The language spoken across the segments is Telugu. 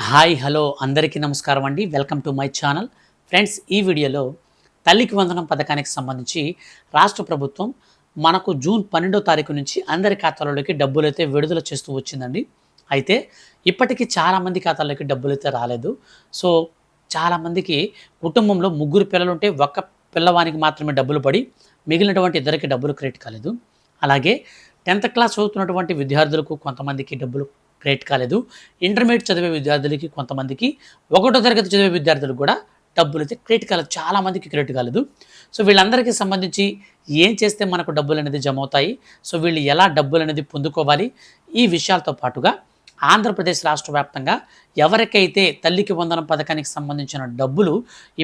హాయ్ హలో అందరికీ నమస్కారం అండి. Welcome to my channel. Friends, ఈ వీడియోలో తల్లికి వందనం పథకానికి సంబంధించి రాష్ట్ర ప్రభుత్వం మనకు జూన్ 12వ తారీఖు నుంచి అందరి ఖాతాలలోకి డబ్బులైతే విడుదల చేస్తూ వచ్చిందండి. అయితే ఇప్పటికీ చాలామంది ఖాతాల్లోకి డబ్బులైతే రాలేదు. సో చాలామందికి కుటుంబంలో ముగ్గురు పిల్లలుంటే ఒక్క పిల్లవానికి మాత్రమే డబ్బులు పడి మిగిలినటువంటి ఇద్దరికి డబ్బులు క్రెడిట్ కాలేదు. అలాగే 10th క్లాస్ చదువుతున్నటువంటి విద్యార్థులకు కొంతమందికి డబ్బులు క్రెడిట్ కాలేదు. ఇంటర్మీడియట్ చదివే విద్యార్థులకి కొంతమందికి, ఒకటో తరగతి చదివే విద్యార్థులకు కూడా డబ్బులైతే క్రెడిట్ కాలేదు. చాలామందికి క్రెడిట్ కాలేదు. సో వీళ్ళందరికీ సంబంధించి ఏం చేస్తే మనకు డబ్బులనేది జమ అవుతాయి, సో వీళ్ళు ఎలా డబ్బులనేది పొందుకోవాలి, ఈ విషయాలతో పాటుగా ఆంధ్రప్రదేశ్ రాష్ట్ర వ్యాప్తంగా ఎవరికైతే తల్లికి వందనం పథకానికి సంబంధించిన డబ్బులు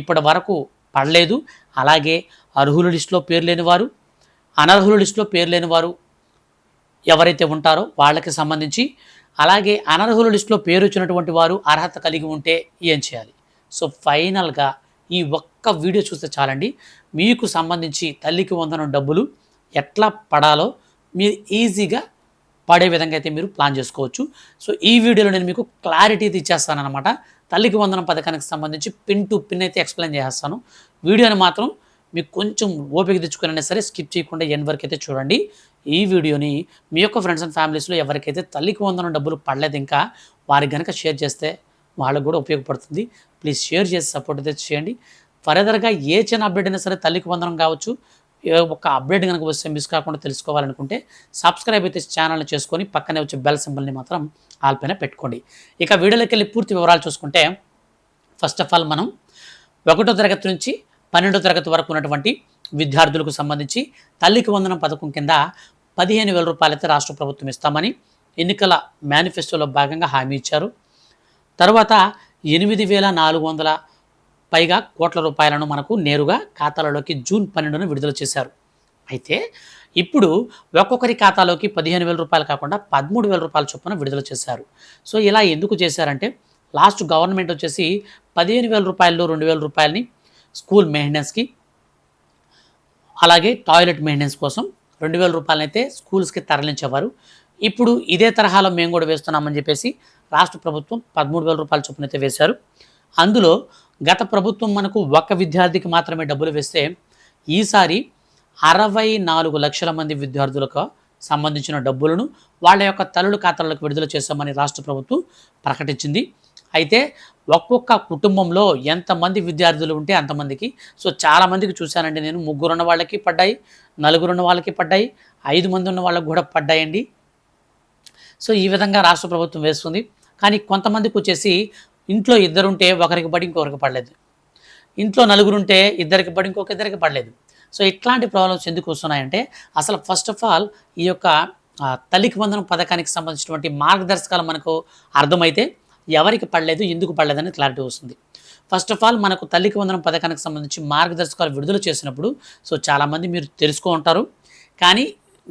ఇప్పటి వరకు పడలేదు, అలాగే అర్హుల లిస్టులో పేరు లేనివారు, అనర్హుల లిస్టులో పేరు లేనివారు ఎవరైతే ఉంటారో వాళ్ళకి సంబంధించి, అలాగే అనర్హుల లిస్టులో పేరు వచ్చినటువంటి వారు అర్హత కలిగి ఉంటే ఏం చేయాలి. సో ఫైనల్గా ఈ ఒక్క వీడియో చూస్తే చాలండి, మీకు సంబంధించి తల్లికి వందనం డబ్బులు ఎట్లా పడాలో మీరు ఈజీగా పడే విధంగా అయితే మీరు ప్లాన్ చేసుకోవచ్చు. సో ఈ వీడియోలో నేను మీకు క్లారిటీ ఇచ్చేస్తానన్నమాట. తల్లికి వందనం పథకానికి సంబంధించి పిన్ టు పిన్ అయితే ఎక్స్ప్లెయిన్ చేస్తాను. వీడియోని మాత్రం మీకు కొంచెం ఓపిక తెచ్చుకునే సరే స్కిప్ చేయకుండా ఎండ్ వరకు అయితే చూడండి. ఈ వీడియోని మీ యొక్క ఫ్రెండ్స్ అండ్ ఫ్యామిలీస్లో ఎవరికైతే తల్లికి వందనం డబ్బులు పడలేదు ఇంకా వారికి కనుక షేర్ చేస్తే వాళ్ళకు కూడా ఉపయోగపడుతుంది. ప్లీజ్ షేర్ చేసి సపోర్ట్ అయితే చేయండి. ఫర్దర్గా ఏ చిన్న అప్డేట్ అయినా సరే తల్లికి వందనం కావచ్చు, ఒక అప్డేట్ కనుక వస్తే మిస్ కాకుండా తెలుసుకోవాలనుకుంటే సబ్స్క్రైబ్ అయితే ఛానల్ని చేసుకొని పక్కనే వచ్చే బెల్ సింబల్ని మాత్రం ఆల్ పైన పెట్టుకోండి. ఇక వీడియోలోకి వెళ్ళి పూర్తి వివరాలు చూసుకుంటే, ఫస్ట్ ఆఫ్ ఆల్ మనం 1వ తరగతి నుంచి 12వ తరగతి వరకు ఉన్నటువంటి విద్యార్థులకు సంబంధించి తల్లికి వందనం పథకం కింద 15,000 రూపాయలైతే రాష్ట్ర ప్రభుత్వం ఇస్తామని ఎన్నికల మేనిఫెస్టోలో భాగంగా హామీ ఇచ్చారు. తర్వాత 8,400 పైగా కోట్ల రూపాయలను మనకు నేరుగా ఖాతాలలోకి జూన్ 12న విడుదల చేశారు. అయితే ఇప్పుడు ఒక్కొక్కరి ఖాతాలోకి 15,000 రూపాయలు కాకుండా 13,000 రూపాయల చొప్పున విడుదల చేశారు. సో ఇలా ఎందుకు చేశారంటే, లాస్ట్ గవర్నమెంట్ వచ్చేసి 15,000 రూపాయల్లో 2,000 రూపాయలని స్కూల్ మెయింటెనెన్స్కి, అలాగే టాయిలెట్ మెయింటెనెన్స్ కోసం 2,000 రూపాయలనైతే స్కూల్స్కి తరలించేవారు. ఇప్పుడు ఇదే తరహాలో మేము కూడా వేస్తున్నామని చెప్పేసి రాష్ట్ర ప్రభుత్వం 13,000 రూపాయల చొప్పున అయితే వేశారు. అందులో గత ప్రభుత్వం మనకు ఒక్క విద్యార్థికి మాత్రమే డబ్బులు వేస్తే, ఈసారి 64 లక్షల మంది విద్యార్థులకు సంబంధించిన డబ్బులను వాళ్ళ యొక్క తల్లుల ఖాతాలకు విడుదల చేస్తామని రాష్ట్ర ప్రభుత్వం ప్రకటించింది. అయితే ఒక్కొక్క కుటుంబంలో ఎంతమంది విద్యార్థులు ఉంటే అంతమందికి, సో చాలామందికి చూశానండి నేను, 3 ఉన్న వాళ్ళకి పడ్డాయి, 4 ఉన్న వాళ్ళకి పడ్డాయి, 5 మంది ఉన్న వాళ్ళకి కూడా పడ్డాయండి. సో ఈ విధంగా రాష్ట్ర ప్రభుత్వం వేస్తుంది. కానీ కొంతమందికి వచ్చేసి ఇంట్లో ఇద్దరుంటే ఒకరికి పడి ఇంకొకరికి పడలేదు, ఇంట్లో 4 ఉంటే ఇద్దరికి పడి ఇంకొక ఇద్దరికి పడలేదు. సో ఇట్లాంటి ప్రాబ్లమ్స్ ఎందుకు వస్తున్నాయంటే, అసలు ఫస్ట్ ఆఫ్ ఆల్ ఈ యొక్క తల్లికి వందనం పథకానికి సంబంధించినటువంటి మార్గదర్శకాలు మనకు అర్థమైతే ఎవరికి పడలేదు, ఎందుకు పడలేదని క్లారిటీ వస్తుంది. ఫస్ట్ ఆఫ్ ఆల్ మనకు తల్లికి వందనం పథకానికి సంబంధించి మార్గదర్శకాలు విడుదల చేసినప్పుడు, సో చాలామంది మీరు తెలుసుకో ఉంటారు, కానీ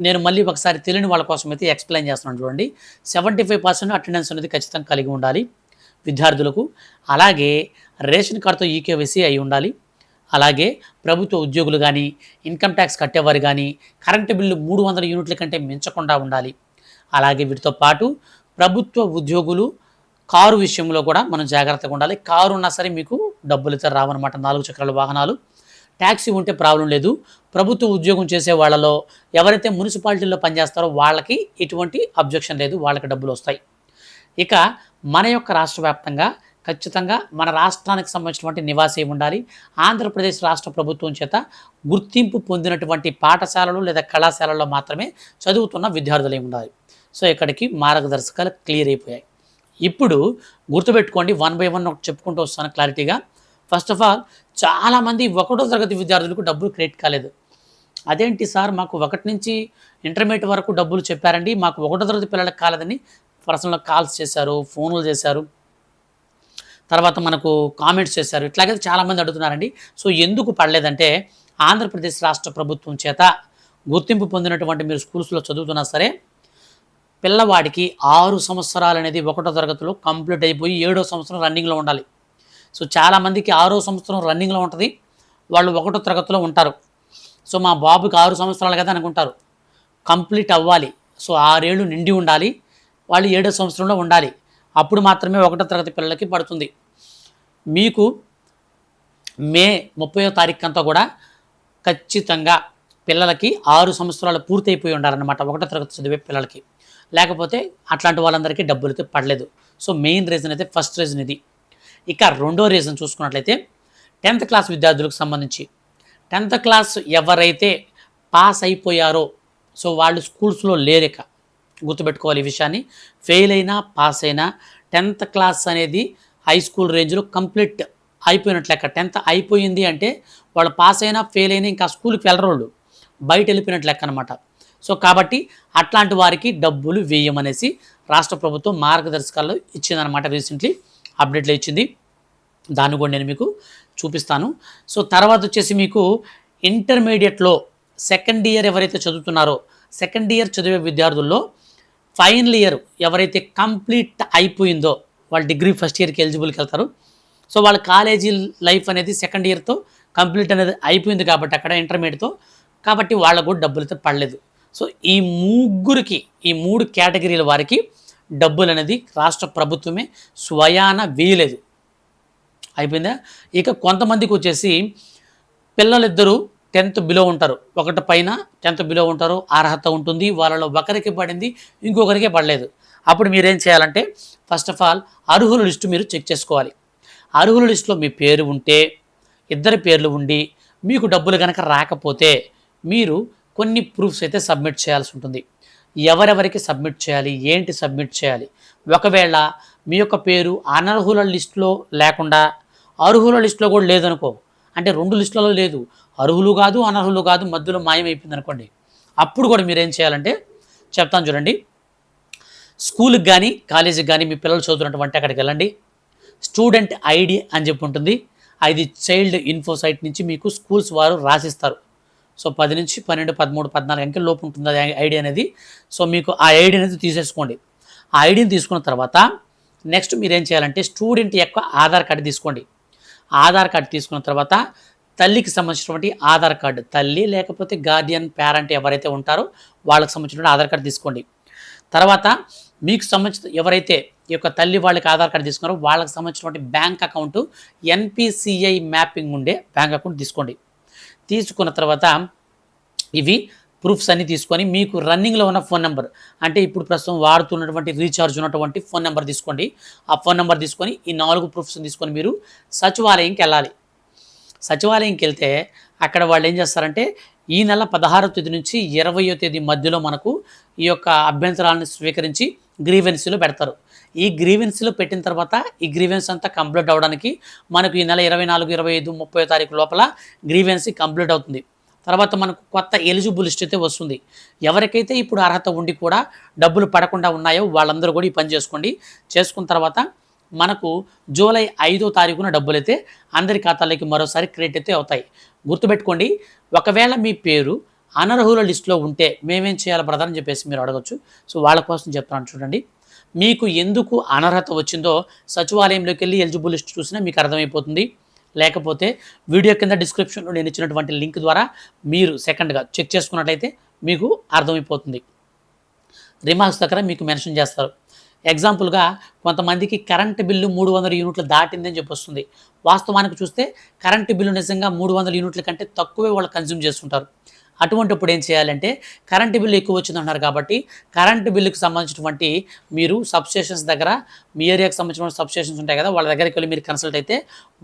నేను మళ్ళీ ఒకసారి తెలియని వాళ్ళ కోసం అయితే ఎక్స్ప్లెయిన్ చేస్తున్నాను చూడండి. 75% అటెండెన్స్ అనేది ఖచ్చితంగా కలిగి ఉండాలి విద్యార్థులకు. అలాగే రేషన్ కార్డుతో ఈకేవైసీ అయి ఉండాలి. అలాగే ప్రభుత్వ ఉద్యోగులు కానీ, ఇన్కమ్ ట్యాక్స్ కట్టేవారు కానీ కరెంటు బిల్లు 300 యూనిట్ల కంటే మించకుండా ఉండాలి. అలాగే వీటితో పాటు ప్రభుత్వ ఉద్యోగులు కారు విషయంలో కూడా మనం జాగ్రత్తగా ఉండాలి. కారు ఉన్నా సరే మీకు డబ్బులు అయితే రావన్నమాట, 4 చక్రాల వాహనాలు. ట్యాక్సీ ఉంటే ప్రాబ్లం లేదు. ప్రభుత్వ ఉద్యోగం చేసే వాళ్ళలో ఎవరైతే మున్సిపాలిటీల్లో పనిచేస్తారో వాళ్ళకి ఎటువంటి అబ్జెక్షన్ లేదు, వాళ్ళకి డబ్బులు వస్తాయి. ఇక మన యొక్క రాష్ట్ర వ్యాప్తంగా ఖచ్చితంగా మన రాష్ట్రానికి సంబంధించినటువంటి నివాసి ఉండాలి. ఆంధ్రప్రదేశ్ రాష్ట్ర ప్రభుత్వం చేత గుర్తింపు పొందినటువంటి పాఠశాలలు లేదా కళాశాలల్లో మాత్రమే చదువుతున్న విద్యార్థులు ఉండాలి. సో ఇక్కడికి మార్గదర్శకాలు క్లియర్ అయిపోయాయి. ఇప్పుడు గుర్తుపెట్టుకోండి, 1 by 1 చెప్పుకుంటూ వస్తాను క్లారిటీగా. ఫస్ట్ ఆఫ్ ఆల్ చాలామంది 1వ తరగతి విద్యార్థులకు డబ్బులు క్రెడిట్ కాలేదు. అదేంటి సార్, మాకు 1 నుంచి ఇంటర్మీడియట్ వరకు డబ్బులు చెప్పారండి, మాకు 1వ తరగతి పిల్లలకు కాలేదని పర్సనల్గా కాల్స్ చేశారు, ఫోన్లు చేశారు, తర్వాత మనకు కామెంట్స్ చేశారు. ఇట్లాగే చాలామంది అడుగుతున్నారండి. సో ఎందుకు పడలేదంటే, ఆంధ్రప్రదేశ్ రాష్ట్ర ప్రభుత్వం చేత గుర్తింపు పొందినటువంటి మీరు స్కూల్స్లో చదువుతున్నా సరే, పిల్లవాడికి 6 సంవత్సరాలు అనేది 1వ తరగతిలో కంప్లీట్ అయిపోయి 7వ సంవత్సరం రన్నింగ్లో ఉండాలి. సో చాలామందికి 6వ సంవత్సరం రన్నింగ్లో ఉంటుంది, వాళ్ళు 1వ తరగతిలో ఉంటారు. సో మా బాబుకి 6 సంవత్సరాలు కదా అనుకుంటారు, కంప్లీట్ అవ్వాలి. సో 6 ఏళ్ళు నిండి ఉండాలి, వాళ్ళు 7వ సంవత్సరంలో ఉండాలి. అప్పుడు మాత్రమే 1వ తరగతి పిల్లలకి పడుతుంది. మీకు మే 30వ తారీఖు అంతా కూడా ఖచ్చితంగా పిల్లలకి 6 సంవత్సరాలు పూర్తయిపోయి ఉండాలన్నమాట 1వ తరగతి చదివే పిల్లలకి. లేకపోతే అట్లాంటి వాళ్ళందరికీ డబ్బులైతే పడలేదు. సో మెయిన్ రీజన్ అయితే ఫస్ట్ రీజన్ ఇది. ఇక రెండో రీజన్ చూసుకున్నట్లయితే 10th క్లాస్ విద్యార్థులకు సంబంధించి 10th క్లాస్ ఎవరైతే పాస్ అయిపోయారో సో వాళ్ళు స్కూల్స్లో లేరిక. గుర్తుపెట్టుకోవాలి ఈ విషయాన్ని. ఫెయిల్ అయినా పాస్ అయినా 10th క్లాస్ అనేది హై స్కూల్ రేంజ్లో కంప్లీట్ అయిపోయినట్లు లెక్క. 10th అయిపోయింది అంటే వాళ్ళు పాస్ అయినా ఫెయిల్ అయినా ఇంకా స్కూల్కి వెళ్ళరు, వాళ్ళు బయట వెళ్ళిపోయినట్లు లెక్క అనమాట. సో కాబట్టి అట్లాంటి వారికి డబ్బులు వేయమనేసి రాష్ట్ర ప్రభుత్వం మార్గదర్శకాలు ఇచ్చిందనమాట. రీసెంట్లీ అప్డేట్లో ఇచ్చింది. దాన్ని కూడా నేను మీకు చూపిస్తాను. సో తర్వాత వచ్చేసి మీకు ఇంటర్మీడియట్లో సెకండ్ ఇయర్ ఎవరైతే చదువుతున్నారో సెకండ్ ఇయర్ చదివే విద్యార్థుల్లో ఫైనల్ ఇయర్ ఎవరైతే కంప్లీట్ అయిపోయిందో వాళ్ళు డిగ్రీ ఫస్ట్ ఇయర్కి ఎలిజిబుల్కి వెళ్తారు. సో వాళ్ళ కాలేజీ లైఫ్ అనేది సెకండ్ ఇయర్తో కంప్లీట్ అనేది అయిపోయింది కాబట్టి అక్కడ ఇంటర్మీడియట్తో, కాబట్టి వాళ్ళకు కూడా డబ్బులు అయితే పడలేదు. సో ఈ ముగ్గురికి, ఈ 3 కేటగిరీల వారికి డబ్బులు అనేది రాష్ట్ర ప్రభుత్వమే స్వయాన వేయలేదు. అయిపోయిందా? ఇక కొంతమందికి వచ్చేసి పిల్లలిద్దరూ 10th బిలో ఉంటారు, ఒకటి పైన 10th బిలో ఉంటారు, అర్హత ఉంటుంది. వాళ్ళలో ఒకరికి పడింది, ఇంకొకరికి పడలేదు. అప్పుడు మీరేం చేయాలంటే ఫస్ట్ ఆఫ్ ఆల్ అర్హుల లిస్టు మీరు చెక్ చేసుకోవాలి. అర్హుల లిస్టులో మీ పేరు ఉంటే, ఇద్దరి పేర్లు ఉండి మీకు డబ్బులు కనుక రాకపోతే మీరు కొన్ని ప్రూఫ్స్ అయితే సబ్మిట్ చేయాల్సి ఉంటుంది. ఎవరెవరికి సబ్మిట్ చేయాలి, ఏంటి సబ్మిట్ చేయాలి? ఒకవేళ మీ యొక్క పేరు అనర్హుల లిస్టులో లేకుండా అర్హుల లిస్టులో కూడా లేదనుకో, అంటే 2 లిస్టులలో లేదు, అర్హులు కాదు అనర్హులు కాదు, మధ్యలో మాయమైపోయింది అనుకోండి, అప్పుడు కూడా మీరు ఏం చేయాలంటే చెప్తాను చూడండి. స్కూల్కి కానీ కాలేజీకి కానీ మీ పిల్లలు చదువుతున్నటువంటి అక్కడికి వెళ్ళండి. స్టూడెంట్ ఐడి అని చెప్పి ఉంటుంది. అది చైల్డ్ ఇన్ఫో సైట్ నుంచి మీకు స్కూల్స్ వారు రాసిస్తారు. సో 10 నుంచి 12, 13, 14 అంకెల లోపు ఉంటుంది అది ఐడి అనేది. సో మీకు ఆ ఐడి అనేది తీసేసుకోండి. ఆ ఐడిని తీసుకున్న తర్వాత నెక్స్ట్ మీరు ఏం చేయాలంటే స్టూడెంట్ యొక్క ఆధార్ కార్డు తీసుకోండి. ఆధార్ కార్డు తీసుకున్న తర్వాత తల్లికి సంబంధించినటువంటి ఆధార్ కార్డు, తల్లి లేకపోతే గార్డియన్ పేరెంట్ ఎవరైతే ఉంటారో వాళ్ళకి సంబంధించినటువంటి ఆధార్ కార్డు తీసుకోండి. తర్వాత మీకు సంబంధించిన ఎవరైతే ఈ యొక్క తల్లి వాళ్ళకి ఆధార్ కార్డు తీసుకున్నారో వాళ్ళకి సంబంధించినటువంటి బ్యాంక్ అకౌంట్ NPCI మ్యాపింగ్ ఉండే బ్యాంక్ అకౌంట్ తీసుకోండి. తీసుకున్న తర్వాత ఇవి ప్రూఫ్స్ అన్నీ తీసుకొని మీకు రన్నింగ్లో ఉన్న ఫోన్ నెంబర్, అంటే ఇప్పుడు ప్రస్తుతం వాడుతున్నటువంటి రీఛార్జ్ ఉన్నటువంటి ఫోన్ నెంబర్ తీసుకోండి. ఆ ఫోన్ నెంబర్ తీసుకొని ఈ 4 ప్రూఫ్స్ తీసుకొని మీరు సచివాలయంకి వెళ్ళాలి. సచివాలయంకి వెళ్తే అక్కడ వాళ్ళు ఏం చేస్తారంటే ఈ నెల 16వ తేదీ నుంచి 20వ తేదీ మధ్యలో మనకు ఈ యొక్క అభ్యంతరాలను స్వీకరించి గ్రీవెన్సీలో పెడతారు. ఈ గ్రీవెన్సీలో పెట్టిన తర్వాత ఈ గ్రీవెన్స్ అంతా కంప్లీట్ అవ్వడానికి మనకు ఈ నెల 24, 25, 30వ తారీఖు లోపల గ్రీవెన్సీ కంప్లీట్ అవుతుంది. తర్వాత మనకు కొత్త ఎలిజిబుల్ లిస్ట్ అయితే వస్తుంది. ఎవరికైతే ఇప్పుడు అర్హత ఉండి కూడా డబ్బులు పడకుండా ఉన్నాయో వాళ్ళందరూ కూడా ఈ పని చేసుకోండి. చేసుకున్న తర్వాత మనకు జూలై 5వ తారీఖున డబ్బులు అయితే అందరి ఖాతాలోకి మరోసారి క్రెడిట్ అయితే అవుతాయి. గుర్తుపెట్టుకోండి, ఒకవేళ మీ పేరు అనర్హుల లిస్టులో ఉంటే మేమేం చేయాలి బ్రదర్ అని చెప్పేసి మీరు అడగచ్చు. సో వాళ్ళ కోసం చెప్తాను చూడండి. మీకు ఎందుకు అనర్హత వచ్చిందో సచివాలయంలోకి వెళ్ళి ఎలిజిబుల్ లిస్ట్ చూసినా మీకు అర్థమైపోతుంది. లేకపోతే వీడియో కింద డిస్క్రిప్షన్లో నేను ఇచ్చినటువంటి లింక్ ద్వారా మీరు సెకండ్గా చెక్ చేసుకున్నట్లయితే మీకు అర్థమైపోతుంది. రిమార్క్స్ దగ్గర మీకు మెన్షన్ చేస్తారు. ఎగ్జాంపుల్గా కొంతమందికి కరెంటు బిల్లు 300 యూనిట్లు దాటిందని చెప్పి వస్తుంది. వాస్తవానికి చూస్తే కరెంటు బిల్లు నిజంగా 300 యూనిట్ల కంటే తక్కువే వాళ్ళు కన్జ్యూమ్ చేస్తుంటారు. అటువంటిప్పుడు ఏం చేయాలంటే కరెంటు బిల్లు ఎక్కువ వచ్చిందంటున్నారు కాబట్టి కరెంటు బిల్లుకి సంబంధించినటువంటి మీరు సబ్స్టేషన్స్ దగ్గర మీ ఏరియాకి సంబంధించిన సబ్స్టేషన్స్ ఉంటాయి కదా, వాళ్ళ దగ్గరికి వెళ్ళి మీరు కన్సల్ట్ అయితే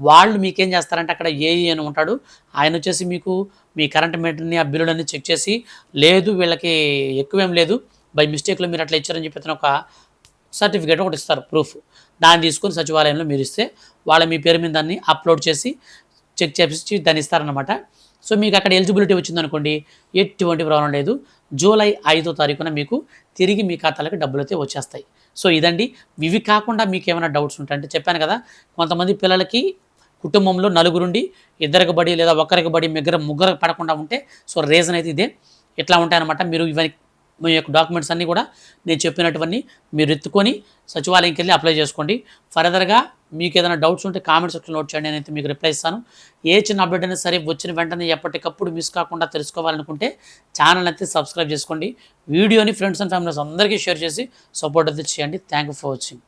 వాళ్ళు మీకేం చేస్తారంటే అక్కడ ఏఈ అని ఉంటాడు, ఆయన వచ్చేసి మీకు మీ కరెంట్ మీటర్ని ఆ బిల్లులన్నీ చెక్ చేసి లేదు వీళ్ళకి ఎక్కువేం లేదు బై మిస్టేక్లో మీరు అట్లా ఇచ్చారని చెప్పి ఒక సర్టిఫికేట్ ఒకటి ఇస్తారు, ప్రూఫ్. దాన్ని తీసుకొని సచివాలయంలో మీరు ఇస్తే వాళ్ళ మీ పేరు మీద దాన్ని అప్లోడ్ చేసి చెక్ చేసి దాన్ని ఇస్తారనమాట. సో మీకు అక్కడ ఎలిజిబిలిటీ వచ్చిందనుకోండి, ఎటువంటి ప్రాబ్లం లేదు. జూలై 5వ తారీఖున మీకు తిరిగి మీ ఖాతాలకు డబ్బులు అయితే వచ్చేస్తాయి. సో ఇదండి. ఇవి కాకుండా మీకు ఏమైనా డౌట్స్ ఉంటాయంటే చెప్పాను కదా, కొంతమంది పిల్లలకి కుటుంబంలో నలుగురుండి ఇద్దరికి బడి లేదా ఒకరికి బడి ముగ్గురికి పడకుండా ఉంటే సో రీజన్ అయితే ఇదే. ఇట్లా ఉంటాయన్నమాట. మీరు ఇవన్నీ మీ యొక్క డాక్యుమెంట్స్ అన్నీ కూడా నేను చెప్పినటువన్నీ మీరు ఎత్తుకొని సచివాలయంకి వెళ్ళి అప్లై చేసుకోండి. ఫర్దర్గా మీకు ఏదైనా డౌట్స్ ఉంటే కామెంట్ సెక్షన్లో నోట్ చేయండి, నేనైతే మీకు రిప్లై ఇస్తాను. ఏ చిన్న అప్డేట్ అయినా సరే వచ్చిన వెంటనే ఎప్పటికప్పుడు మిస్ కాకుండా తెలుసుకోవాలనుకుంటే ఛానల్ అయితే సబ్స్క్రైబ్ చేసుకోండి. వీడియోని ఫ్రెండ్స్ అండ్ ఫ్యామిలీస్ అందరికీ షేర్ చేసి సపోర్ట్ అయితే చేయండి. Thank you for watching.